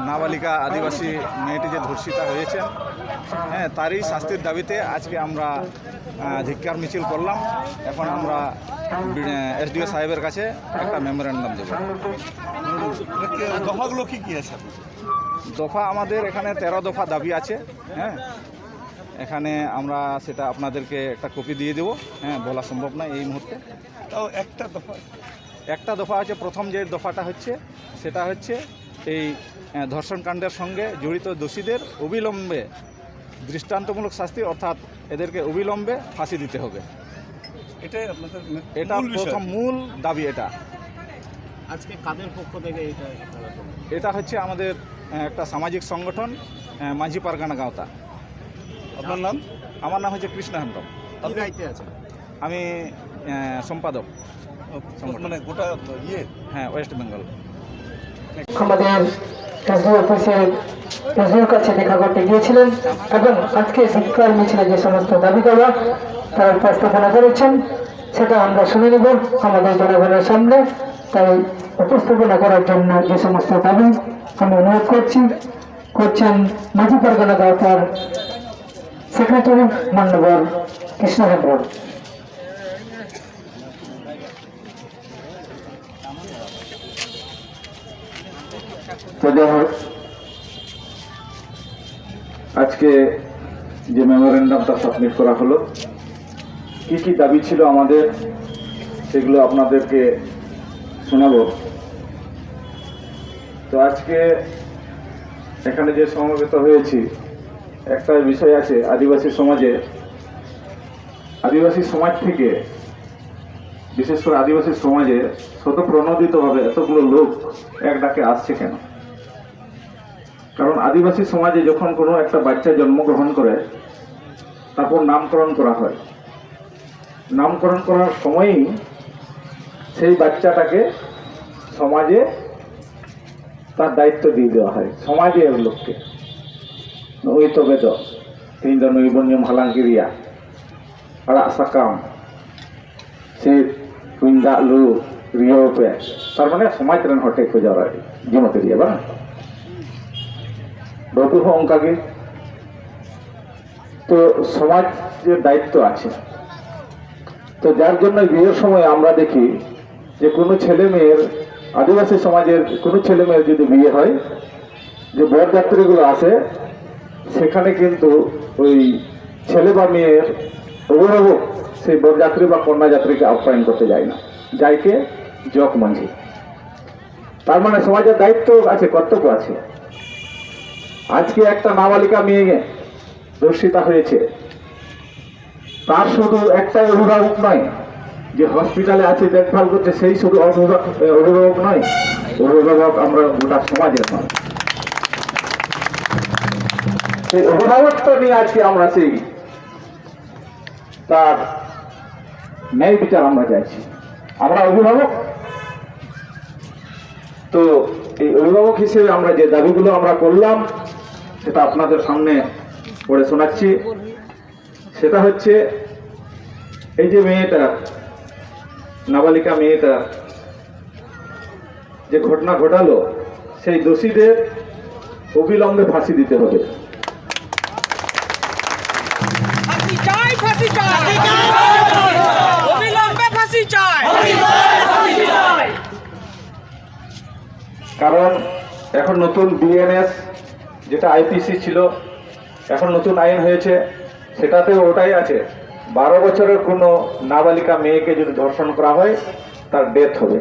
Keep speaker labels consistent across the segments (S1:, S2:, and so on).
S1: নাবালিকা আদিবাসী মেয়েটি যে ধর্ষিতা হয়েছেন, হ্যাঁ, তারই শাস্তির দাবিতে আজকে আমরা ধিক্কার মিছিল করলাম। এখন আমরা এসডিও সাহেবের কাছে একটা মেমোরেন্ডাম দেব।
S2: দফাগুলো কি আছে?
S1: দফা আমাদের এখানে 13 দফা দাবি আছে। হ্যাঁ, এখানে আমরা সেটা আপনাদেরকে একটা কপি দিয়ে দেবো। হ্যাঁ, বলা সম্ভব নয় এই মুহূর্তে।
S2: তাও
S1: একটা দফা আছে, প্রথম যে দফাটা হচ্ছে সেটা হচ্ছে এই ধর্ষণকাণ্ডের সঙ্গে জড়িত দোষীদের অবিলম্বে দৃষ্টান্তমূলক শাস্তি, অর্থাৎ এদেরকে অবিলম্বে ফাঁসি দিতে হবে।
S2: এটাই আপনাদের
S1: এটা প্রথম মূল দাবি। এটা
S3: আজকে কাদের পক্ষ থেকে
S1: এটা হচ্ছে আমাদের একটা সামাজিক সংগঠন মাঝি পারগানা গাঁওতা।
S2: আপনার নাম?
S1: আমার নাম হচ্ছে কৃষ্ণ হেমব্রম।
S3: আপনি দায়িত্বে আছেন?
S1: আমি সম্পাদক,
S2: মানে গোটা
S1: হ্যাঁ, ওয়েস্ট বেঙ্গল।
S4: আমাদের এসডিও অফিসের এসডিওর কাছে দেখা করতে গিয়েছিলেন এবং আজকে ধিক্কার মিছিলে যে সমস্ত দাবি দেওয়া তারা উপস্থাপনা করেছেন সেটা আমরা শুনে নেব আমাদের জনগণের সামনে। তাই উপস্থাপনা করার জন্য যে সমস্ত দাবি আমি অনুরোধ করছেন মাঝি পারগানা গাঁওতার সেক্রেটারি মান্যবর কৃষ্ণ হেমব্রম।
S1: আজকে যে মেমোরেন্ডামটা সাবমিট করা হলো, কি কি দাবি ছিল আমাদের সেগুলো আপনাদেরকে শোনাবো। তো আজকে এখানে যে সমবেত হয়েছি, একটা বিষয় আছে, আদিবাসী সমাজ থেকে, বিশেষ করে আদিবাসী সমাজে স্বতঃপ্রণোদিতভাবে এতগুলো লোক এক ডাকে আসছে কেন? কারণ আদিবাসী সমাজে যখন কোনো একটা বাচ্চা জন্মগ্রহণ করে তারপর নামকরণ করা হয়, নামকরণ করার সময়ই সেই বাচ্চাটাকে সমাজে তার দায়িত্ব দিয়ে দেওয়া হয়, সমাজের লোককে। ওই তো বেদ তিন নৈবন্যম হালাঙ্কিরিয়া আড়াগ সাকাম সে কুইন্দা লু রিয়পে, তার মানে সমাজ রেন হटे को যারা জিমতে দিয়ে বা বাবু হো অঙ্কাগে। তো সমাজের দায়িত্ব আছে। তো যার জন্য বিয়ের সময় আমরা দেখি যে কোনো ছেলে মেয়ের, আদিবাসী সমাজের কোনো ছেলে মেয়ের যদি বিয়ে হয়, যে বরযাত্রীগুলো আসে সেখানে কিন্তু ওই ছেলে বা মেয়ের অভিভাবক সেই বরযাত্রী বা কন্যাযাত্রীকে আপ্যায়ন করতে যায় না, যাইকে জক মাঝি। তার মানে সমাজের দায়িত্ব আছে, কর্তব্য আছে। আজকে একটা নাবালিকা মেয়ে ধর্ষিতা হয়েছে, তার শুধু একটাই অভিভাবক নয় যে হসপিটালে আছে দেখভাল করছে, সেই শুধু অভিভাবক নয়, অভিভাবক আমরা গোটা সমাজের নয়। সেই অভিভাবকত্ব নিয়ে আজকে আমরা সেই তার ন্যায় বিচার আমরা চাইছি। আমরা অভিভাবক, তো এই অভিভাবক হিসেবে আমরা যে দাবিগুলো আমরা করলাম সেটা আপনাদের সামনে পড়ে শোনাচ্ছি। সেটা হচ্ছে এই যে মেয়েটা, নাবালিকা মেয়েটা যে ঘটনা ঘটালো, সেই দোষীদের অবিলম্বে ফাঁসি দিতে হবে। কারণ এখন নতুন বিএনএস যেটা আইপিসি ছিল, এখন নতুন আইন হয়েছে, সেটাতেও ওটাই আছে, 12 বছরের কোনো নাবালিকা মেয়েকে যদি ধর্ষণ করা হয় তার ডেথ হবে।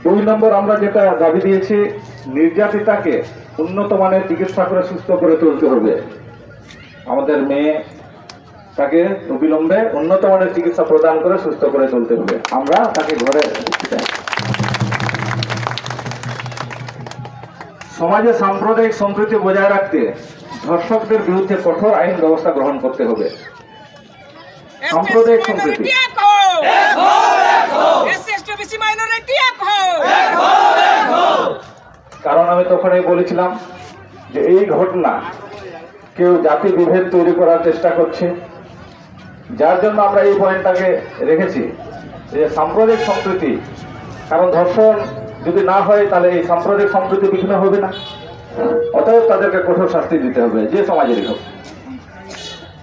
S1: দুই নম্বর আমরা যেটা দাবি দিয়েছি, নির্যাতিতাকে উন্নত মানের চিকিৎসা করে সুস্থ করে তুলতে হবে। আমাদের মেয়ে তাকে অবিলম্বে উন্নত মানের চিকিৎসা প্রদান করে সুস্থ করে তুলতে হবে। আমরা তাকে ঘরে ঢুকতে চাই। সমাজে সাম্প্রদায়িক সম্প্রীতি বজায় রাখতে ধর্ষকদের বিরুদ্ধে কঠোর আইন ব্যবস্থা গ্রহণ করতে হবে। সাম্প্রদায়িক সম্প্রীতি, কারণ আমি তখনই বলেছিলাম যে এই ঘটনা কেউ জাতি বিভেদ তৈরি করার চেষ্টা করছে, যার জন্য আমরা এই পয়েন্টটাকে রেখেছি যে সাম্প্রদায়িক সম্প্রীতি। কারণ ধর্ষণ যদি না হয় তাহলে এই সাম্প্রদায়িক সম্প্রীতি বিঘ্ন হবে না, অতএব তাদেরকে কঠোর শাস্তি দিতে হবে যে সমাজেরই হোক।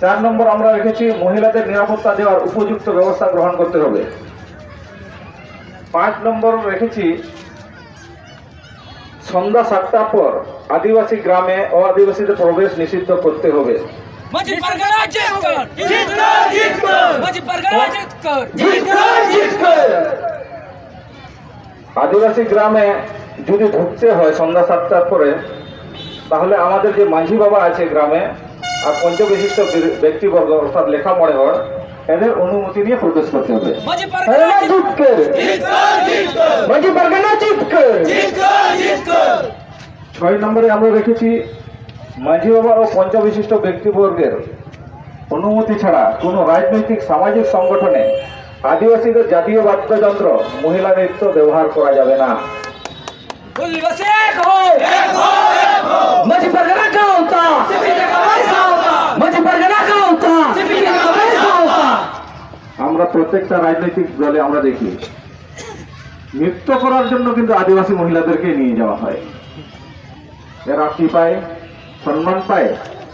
S1: 4 নম্বর আমরা রেখেছি মহিলাদের নিরাপত্তা দেওয়ার উপযুক্ত ব্যবস্থা গ্রহণ করতে হবে। 5 নম্বর রেখেছি সন্ধ্যা 7টার পর আদিবাসী গ্রামে ও আদিবাসীদের প্রবেশ নিষিদ্ধ করতে হবে।
S5: माझी परगना जितकर माझी परगना जितकर
S1: আদিবাসী গ্রামে যদি ঢুকতে হয় সন্ধ্যা 7টার পরে, তাহলে আমাদের যে মাঝি বাবা আছে গ্রামে আর পঞ্চবিশিষ্ট ব্যক্তিবর্গ অর্থাৎ লেখা মনে হর এদের অনুমতি নিয়ে প্রবেশ করতে হবে।
S5: माझी परगना जितकर
S1: 6 নম্বরে আমরা রেখেছি মাঝি বাবা ও পঞ্চবিশিষ্ট ব্যক্তিবর্গের অনুমতি ছাড়া কোনো রাজনৈতিক সামাজিক সংগঠনে আদিবাসীদের জাতীয় বাদ্যযন্ত্র মহিলা নৃত্য ব্যবহার করা যাবে না।
S5: बोली बस एक हो माझी परगना का होता माझी परगना का होता
S1: আমরা প্রত্যেকটা রাজনৈতিক দলে আমরা দেখি নৃত্য করার জন্য কিন্তু আদিবাসী মহিলাদেরকে নিয়ে যাওয়া হয়। এরা কি পায়? সম্মান পায়,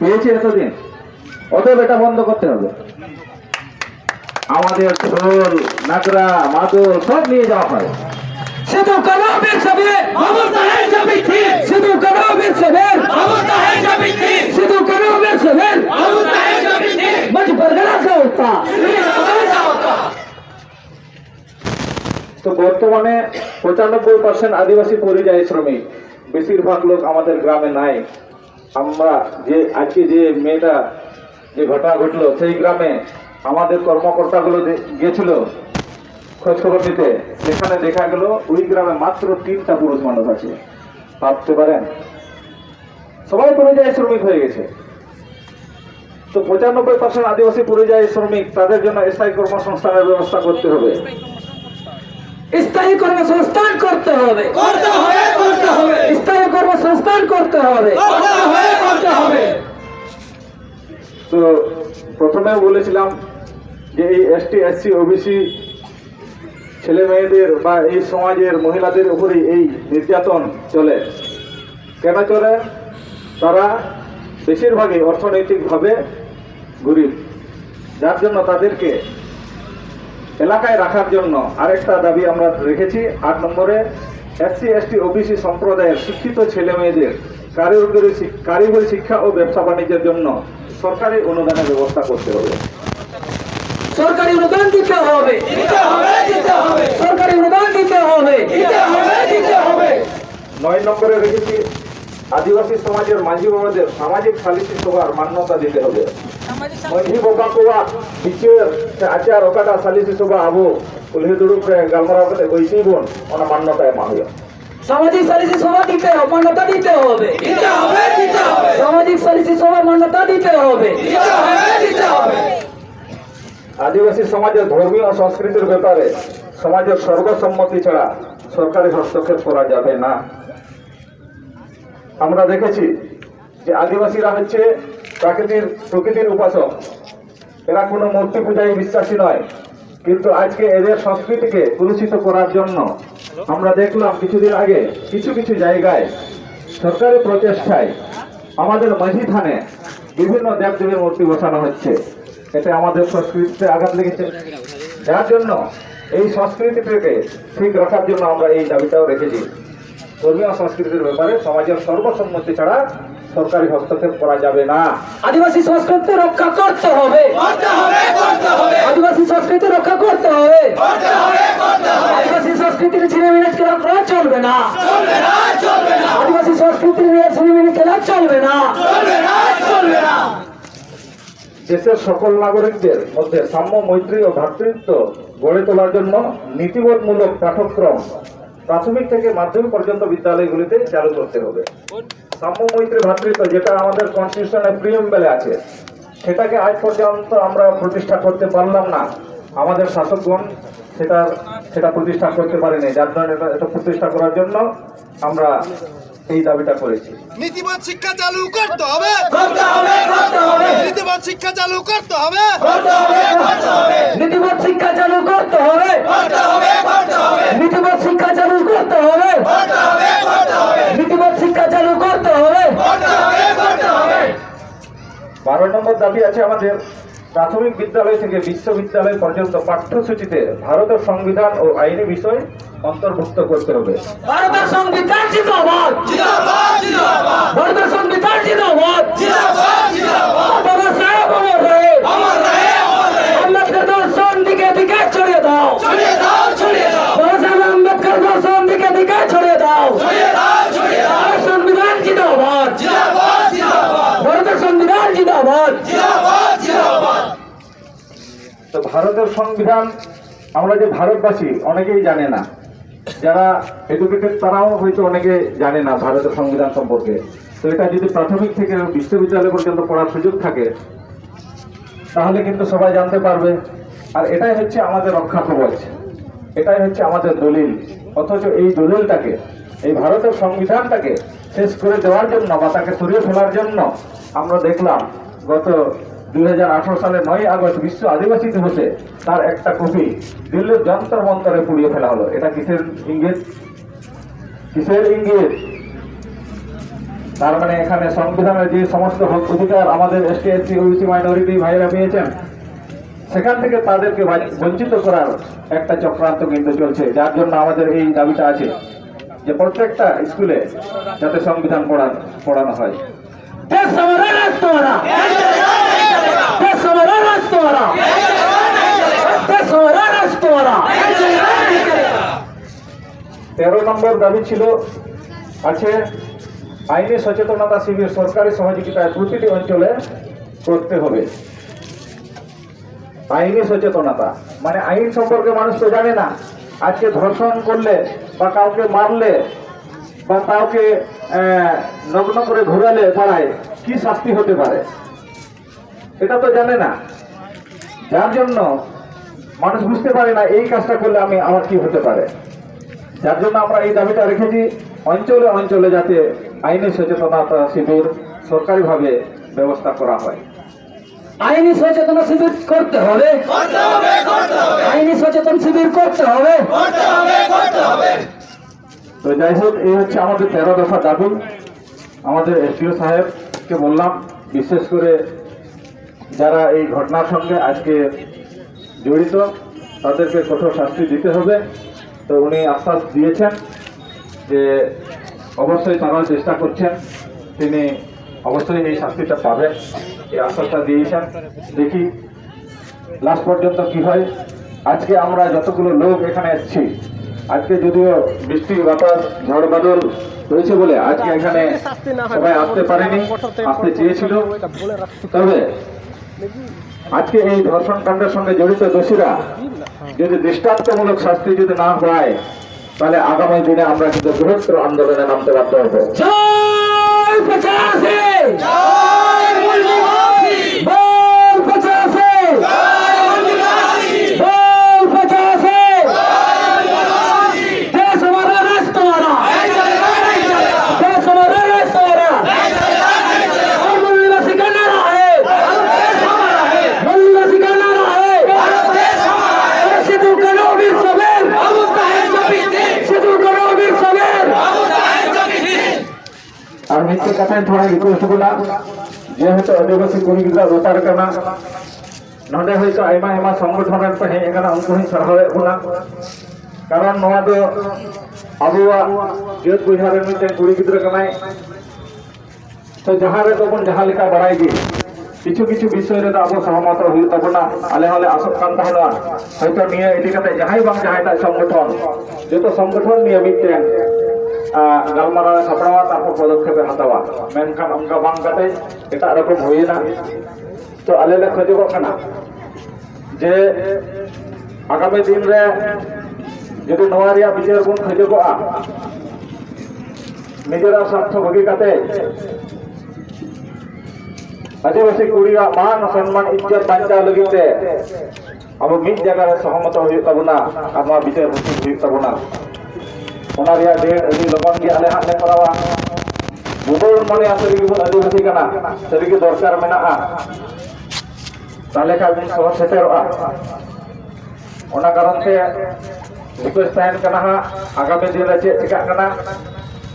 S1: পেয়েছে এতদিন, অতএব এটা বন্ধ করতে হবে। আমাদের ঢোল নাগরা মাদল সব নিয়ে যাওয়া হয়।
S5: सिद्धू करो बिर सबेर ममता है जबी थी सिद्धू करो बिर सबेर ममता है जबी थी सिद्धू करो बिर सबेर ममता है जबी थी माझी परगना का होता
S1: তো বর্তমানে 95% আদিবাসী পরিযায়ী শ্রমিক, বেশিরভাগ লোক আমাদের গ্রামে নাই। আমরা যে আজকে যে মেয়েটা যে ঘটনা ঘটলো সেই গ্রামে আমাদের কর্মকর্তাগুলো গিয়েছিল খোঁজ খবর নিতে, সেখানে দেখা গেল ওই গ্রামে মাত্র 3টা পুরুষ মানুষ আছে। ভাবতে পারেন, সবাই পরিযায়ী শ্রমিক হয়ে গেছে। তো 95% আদিবাসী পরিযায়ী শ্রমিক, তাদের জন্য স্থায়ী কর্মসংস্থানের ব্যবস্থা করতে হবে।
S5: স্থায়ী কর্মসংস্থান করতে হবে স্থায়ী কর্মসংস্থান করতে হবে
S1: তো প্রথমে বলেছিলাম যে এই এসটি এসসি ওবিসি ছেলে মেয়েদের বা এই সমাজের মহিলাদের উপরে এই নির্যাতন চলে। কেন চলে? তারা বেশিরভাগই অর্থনৈতিকভাবে গরিব, যার জন্য তাদেরকে এলাকায় রাখার জন্য আরেকটা দাবি আমরা রেখেছি 8 নম্বরে, এসসি এসটি ওবিসি সম্প্রদায়ের শিক্ষিত ছেলে মেয়েদের কারিগরি শিক্ষা ও ব্যবসা বাণিজ্যের জন্য সরকারি অনুদানের ব্যবস্থা করতে হবে।
S5: সরকারি অনুদান দিতে হবে সরকারি অনুদান দিতে হবে
S1: 9 নম্বরে রেখেছি আদিবাসী সমাজের মাঝি বাবাদের সামাজিক সালিসি সভার মান্যতা দিতে হবে। মাঝি বাবা কোয়া বিচের আচার ওকাটা সালিসি সভা আবো কুলহি দুড়ুপ রে গালমারাও কতে কইছি বোন ওনা মান্যতা এমা হইয়া।
S5: সামাজিক সালিসি সভা দিতে হবে, মান্যতা দিতে হবে সামাজিক সালিসি সভা মান্যতা দিতে হবে
S1: আদিবাসী সমাজের ধর্মীয় ও সংস্কৃতির ব্যাপারে সমাজের সর্বসম্মতি ছাড়া সরকারি হস্তক্ষেপ করা যাবে না। আমরা দেখেছি যে আদিবাসীরা হচ্ছে প্রকৃতির উপাসক, এরা কোনো মূর্তি পূজায় বিশ্বাসী নয়। কিন্তু আজকে এদের সংস্কৃতিকে কলুষিত করার জন্য আমরা দেখলাম কিছুদিন আগে কিছু কিছু জায়গায় সরকারি প্রচেষ্টায় আমাদের মাঝি থানে বিভিন্ন দেবদেবীর মূর্তি বসানো হচ্ছে। এতে আমাদের সংস্কৃতিতে আঘাত লেগেছে, যার জন্য এই সংস্কৃতিটাকে ঠিক রাখার জন্য আমরা এই দাবিটাও রেখেছি। ধর্মীয় সংস্কৃতির ব্যাপারে সমাজের সর্বসম্মতি ছাড়া সরকারি হস্তক্ষেপ করা যাবে না।
S5: আদিবাসী সংস্কৃতি রক্ষা করতে হবে আদিবাসী সংস্কৃতি রক্ষা করতে হবে আদিবাসী সংস্কৃতির ছিনেমিনে খেলা করা চলবে না আদিবাসী সংস্কৃতির ছিনেমিনে খেলা চলবে না
S1: দেশের সকল নাগরিকদের মধ্যে সাম্য, মৈত্রী ও ভ্রাতৃত্ব গড়ে তোলার জন্য নীতিবোধমূলক পাঠ্যক্রম প্রাথমিক থেকে মাধ্যমিক পর্যন্ত বিদ্যালয়গুলিতে চালু করতে হবে। সাম্য, মৈত্রী, ভ্রাতৃত্ব যেটা আমাদের কনস্টিটিউশনের প্রিয়াম্বলে আছে, সেটাকে আজ পর্যন্ত আমরা প্রতিষ্ঠা করতে পারলাম না। আমাদের শাসকগণ সেটা প্রতিষ্ঠা করতে পারেনি, যার জন্য এটা প্রতিষ্ঠা করার জন্য আমরা এই দাবিটা করেছি।
S2: নীতিবাদ শিক্ষা চালু করতে হবে,
S5: করতে হবে, করতে হবে,
S2: নীতিবাদ শিক্ষা চালু করতে হবে,
S5: করতে হবে, করতে হবে, নীতিবাদ শিক্ষা চালু করতে হবে, করতে হবে, করতে হবে, নীতিবাদ শিক্ষা চালু করতে হবে, করতে হবে, করতে হবে, নীতিবাদ শিক্ষা চালু করতে হবে, করতে হবে, করতে হবে।
S1: 12 নম্বর দাবি আছে আমাদের, প্রাথমিক বিদ্যালয় থেকে বিশ্ববিদ্যালয় পর্যন্ত পাঠ্যসূচিতে ভারতের সংবিধান ও আইনি বিষয় অন্তর্ভুক্ত করতে হবে।
S5: ভারতের সংবিধান জিন্দাবাদ, জিন্দাবাদ, জিন্দাবাদ, ভারতের সংবিধান জিন্দাবাদ, জিন্দাবাদ, জিন্দাবাদ, বাবা সাহেব অমর রহে, অমর রহে, অমর রহে, আম্বেদকর দর্শন দিকে দিকে ছড়িয়ে দাও, ছড়িয়ে দাও, ছড়িয়ে দাও, বাবা সাহেব আম্বেদকর দর্শন দিকে দিকে ছড়িয়ে দাও, ছড়িয়ে দাও, ছড়িয়ে দাও, ভারতের সংবিধান জিন্দাবাদ, জিন্দাবাদ, জিন্দাবাদ, ভারতের সংবিধান জিন্দাবাদ, জিন্দাবাদ, জিন্দাবাদ।
S1: তো ভারতের সংবিধান, আমরা যে ভারতবাসী অনেকেই জানে না, যারা এডুকেটেড তারাও হয়তো অনেকে জানে না ভারতের সংবিধান সম্পর্কে। তো এটা যদি প্রাথমিক থেকে বিশ্ববিদ্যালয় পর্যন্ত পড়ার সুযোগ থাকে তাহলে কিন্তু সবাই জানতে পারবে। আর এটাই হচ্ছে আমাদের রক্ষা কবচ, এটাই হচ্ছে আমাদের দলিল। অথচ এই দলিলটাকে, এই ভারতের সংবিধানটাকে শেষ করে দেওয়ার জন্য বা তাকে সরিয়ে ফেলার জন্য আমরা দেখলাম গত 2018 সালের 9 আগস্ট বিশ্ব আদিবাসী দিবসে তার একটা কপি দিল্লির যন্তর মন্তরে পুড়িয়ে ফেলা হলো। এটা কিসের ইঙ্গিত? কিসের ইঙ্গিত? তার মানে এখানে সংবিধানের যে সমস্ত হক অধিকার আমাদের এসটি, এসসি, ওবিসি, মাইনরিটি ভাইরা পেয়েছেন, সেখান থেকে তাদেরকে বঞ্চিত করার একটা চক্রান্ত কিন্তু চলছে। যার জন্য আমাদের এই দাবিটা আছে যে প্রত্যেকটা স্কুলে যাতে সংবিধান পড়ানো হয়।
S5: দেশ আমাদের, রাষ্ট্র আমারা, দেশ আমাদের, রাষ্ট্র আমারা, দেশ আমাদের, রাষ্ট্র আমারা।
S1: 13 নম্বর দাবি ছিল আছে আইনি সচেতনতা শিবির সরকারি সহযোগিতায় প্রতিটি অঞ্চলে করতে হবে। আইনি সচেতনতা মানে আইন সম্পর্কে মানুষ তো জানে না। আজকে ধর্ষণ করলে বা কাউকে মারলে বা কাউকে নগ্ন করে ঘোরালে পাড়ায় কি শাস্তি হতে পারে এটা তো জানে না। যার জন্য মানুষ বুঝতে পারে না এই কাজটা করলে আমার কি হতে পারে। যার জন্য আমরা এই দাবিটা রেখেছি অঞ্চলে অঞ্চলে যাতে আইনি সচেতনতা শিবির সরকারিভাবে ব্যবস্থা করা হয়।
S5: আইনি সচেতন শিবির করতে হবে, করতে হবে, করতে হবে, আইনি সচেতন শিবির করতে হবে, করতে হবে, করতে হবে।
S1: তো যাই হোক, এই হচ্ছে আমাদের 13 দফা দাবি। আমাদের এসডিও সাহেবকে বললাম বিশেষ করে যারা এই ঘটনার সঙ্গে আজকে জড়িত তাদেরকে কঠোর শাস্তি দিতে হবে। তো উনি আশ্বাস দিয়েছেন যে অবশ্যই তারা চেষ্টা করছেন, তিনি অবশ্যই এই শাস্তিটা পাবেন, এই আশ্বাসটা দিয়েছেন। দেখি লাস্ট পর্যন্ত কি হয়। আজকে আমরা যতগুলো লোক এখানে এসেছি, আজকে যদিও বৃষ্টি বাতাস ঝড় বাদল হয়েছে বলে আজকে এখানে সবাই আসতে পারেনি, আসতে চেয়েছিল। তবে আজকে এই ধর্ষণ কাণ্ডের সঙ্গে জড়িত দোষীরা যদি দৃষ্টান্তমূলক শাস্তি যদি না হয় তাহলে আগামী দিনে আমরা কিন্তু বৃহত্তর আন্দোলনে নামতে বাধ্য হব।
S5: জয় 85, জয় মূল্যবাসী, বল 85, জয় মূল্যবাসী, বল 85, জয় মূল্যবাসী, দেশ আমারা, রাষ্ট্র আমারা, দেশ আমারা, রাষ্ট্র আমারা, और মূল্যবাসী का नारा है, देश हमारा है, মূল্যবাসী का नारा है, देश हमारा है, सिद्धू करो वीर सबेर, अब है जो भी दिन, सिद्धू करो वीर सबेर, अब है जो भी दिन।
S1: और मित्र कथाएं थोड़ा रिक्वेस्ट बोला जेहेतु आदिवासी कुड़ी गिद्रा रोतार करना नोडे हयतो आयमा आयमा संगठन रन पे हेज आकाना उनको ही सरहावे बोला कारण नोआ दो आबुआ जेत बुझार मिटे कुड़ी गिद्रा कनाय तो जहां रे तबन जहां लेका बड़ाई गे किछु किछु विषय रे आबो सहमत हुई तबना आले हले आसक कान ताहना हयतो निया इदि कते जहां बांग जहां ता संगठन जेतो संगठन निया मिटे गालमारा सापड़ावा तारपर पदक्षेप हतावा मेनखान अंका बांग कते एटा रकम होइना। तो आले ले खोजोगो कना जे आगामी दिन रे जदि नोआ रिया विचार बन खोजोगोआ निजेरा स्वार्थ भोगी कते आदिवासी कुड़िया मान सम्मान इज्जत बांचा लगिते अब मिद जगह सहमत हुई तबना आमा विचार हुई तबना। ᱚᱱᱟ ᱨᱮᱭᱟᱜ ᱰᱮᱴ ᱟᱹᱰᱤ ᱞᱚᱜᱚᱱ ᱜᱮ ᱟᱞᱮ ᱦᱟᱸᱜ ᱞᱮ ᱠᱚᱨᱟᱣᱟ ᱵᱩᱵᱚᱱ ᱢᱚᱱᱮᱭᱟ ᱥᱟᱹᱨᱤᱜᱮ ᱵᱚᱱ ᱟᱹᱫᱤᱵᱟᱹᱥᱤ ᱠᱟᱱᱟ ᱥᱟᱹᱨᱤᱜᱮ ᱫᱚᱨᱠᱟর ᱢᱮᱱᱟᱜᱼᱟ ᱛᱟᱦᱞᱮ ᱠᱷᱟᱱ ᱵᱚᱱ ᱥᱚᱦᱚᱨ ᱥᱮᱴᱮᱨᱚᱜᱼᱟ ᱚᱱᱟ ᱠᱟᱨᱚᱱ ᱛᱮ রিকোয়েস্ট তাহেন কানা হা আগামী দিন রে চেক চিকাক কানা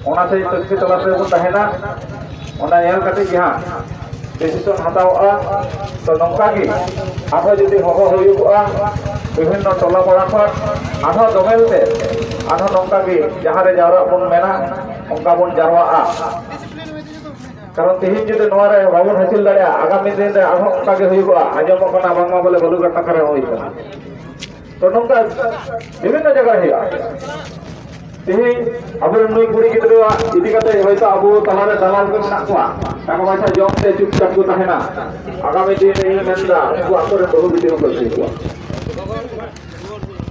S1: ওনা সেই তথ্য তলাশ রে বন তাহেনা ওনা এল কাতে কি হা ডিসিশন হাতাওয়া তো নঙ্কা কি আরো যদি হহ হইগুয়া বিভিন্ন টলা পড়া খর আরো দমেলতে আরো নঙ্কা কি যাহারে যাওয়া বন মেনা অঙ্কা বন জারওয়া কারণ তেহিন যদি নোয়ারে বাবন হাসিল দাঁড়িয়া আগামী দিন রে আরো অঙ্কা গে হইগুয়া আজম কানা বাংলা বলে বলুগার টাকারে হইছে তো নঙ্কা বিভিন্ন জায়গায় হইয়া তেহিন আবুর নুই কুড়ি গিদ্রা ইদি কাতে হয়তো আবু তালারে দালাল কো মেনা কোয়া টাকা পয়সা জমতে চুপচাপ কো তাহেনা আগামী দিন এই মেন্দা উনকু আকরে বহু ভিডিও করতে কোয়া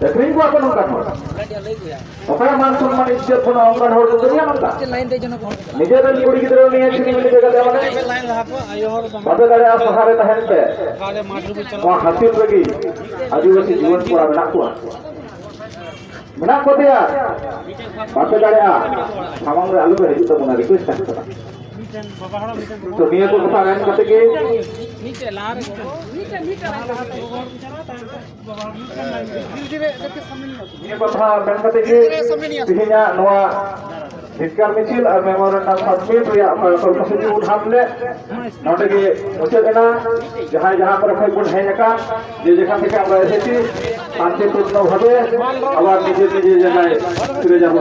S1: দেখেন কোয়া কোন কাজ ওখানে মান সম্মান ইজ্জত কোন অঙ্গন হল দুনিয়া নঙ্কা নিজেদের কুড়ি গিদ্রা নিয়ে চিনি মিলি জায়গা দেওয়া বাদে দাঁড়ে সহারে তাহেনতে কোয়া হাসিল লাগি আদিবাসী জীবন পড়া মেনা কোয়া মেনা কো দেয়া বাদে দাঁড়ে সামাং রে আলু রে হিজুত মনা রিকোয়েস্ট করতে তো নিয়ে তো কথা গান করতে কি নিয়ে কথা গান করতে কি তিহিনা নোয়া ধিক্কার মিছিল আর মেমোরেন্ডাম সাবমিট রিয়া কর্মসূচি উঠালে নটে কি মুছে দেনা যাহাই যাহা করে খাই কোন হেই একা যে যেখান থেকে আমরা এসেছি শান্তিপূর্ণভাবে আবার নিজের নিজের জায়গায় ফিরে যাব